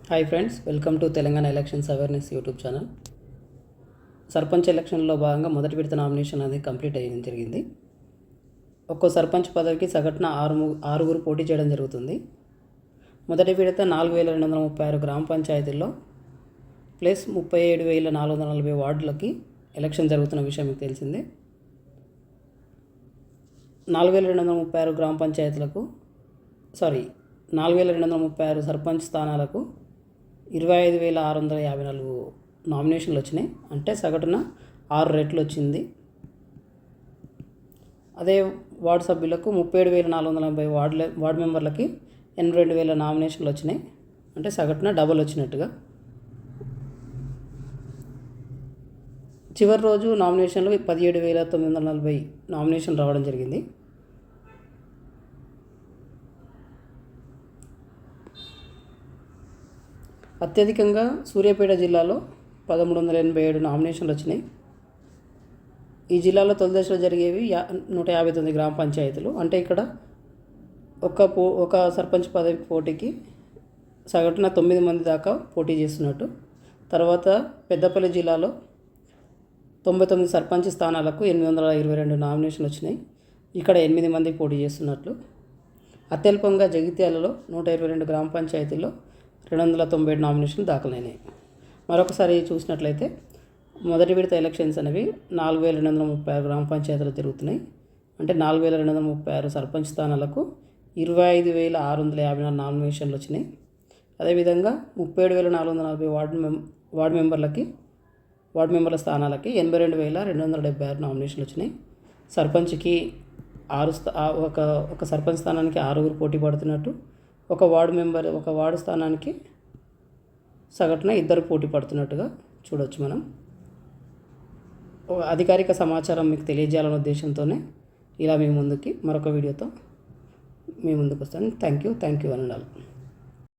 Hi friends, welcome to Telangana elections awareness YouTube channel. Sarpanch ఎలక్షన్లో భాగంగా మొదటి విడత నామినేషన్ అనేది కంప్లీట్ అయ్యడం జరిగింది. ఒక్కో సర్పంచ్ పదవికి సగటున ఆరుగురు పోటీ చేయడం జరుగుతుంది. మొదటి విడత 4236 గ్రామ పంచాయతీల్లో ప్లస్ 37,440 వార్డులకి ఎలక్షన్ జరుగుతున్న విషయం మీకు తెలిసిందే. 4236 గ్రామ పంచాయతీలకు 4236 సర్పంచ్ స్థానాలకు 25,654 నామినేషన్లు వచ్చినాయి. అంటే సగటున 6 రెట్లు వచ్చింది. అదే వార్డు సభ్యులకు 37,480 వార్డు మెంబర్లకి 82,000 నామినేషన్లు వచ్చినాయి. అంటే సగటున డబుల్ వచ్చినట్టుగా. చివరి రోజు నామినేషన్లు 17,940 నామినేషన్లు రావడం జరిగింది. అత్యధికంగా సూర్యాపేట జిల్లాలో 1,387 నామినేషన్లు వచ్చినాయి. ఈ జిల్లాలో తొలి దశలో జరిగేవి 159 గ్రామ పంచాయతీలు. అంటే ఇక్కడ ఒక సర్పంచ్ పదవి పోటీకి సగటున 9 మంది దాకా పోటీ చేస్తున్నట్టు. తర్వాత పెద్దపల్లి జిల్లాలో 99 సర్పంచ్ స్థానాలకు 822 నామినేషన్లు వచ్చినాయి. ఇక్కడ 8 మంది పోటీ చేస్తున్నట్లు. అత్యల్పంగా జగిత్యాలలో 122 గ్రామ పంచాయతీల్లో 297 నామినేషన్లు దాఖలైనాయి. మరొకసారి చూసినట్లయితే మొదటి విడత ఎలక్షన్స్ అనేవి 4,236 గ్రామ పంచాయతీలు జరుగుతున్నాయి. అంటే 4,236 సర్పంచ్ స్థానాలకు 25,654 నామినేషన్లు వచ్చినాయి. అదేవిధంగా 37,440 వార్డు మెంబర్ల స్థానాలకి 82,276 నామినేషన్లు వచ్చినాయి. సర్పంచ్కి ఒక సర్పంచ్ స్థానానికి 6 పోటీ పడుతున్నట్టు, ఒక వార్డు స్థానానికి సగటున 2 పోటీ పడుతున్నట్టుగా చూడవచ్చు. మనం అధికారిక సమాచారం మీకు తెలియజేయాలనే ఉద్దేశంతోనే ఇలా మరొక వీడియోతో మీ ముందుకు వస్తాను. థ్యాంక్ యూ అని ఉండాలి.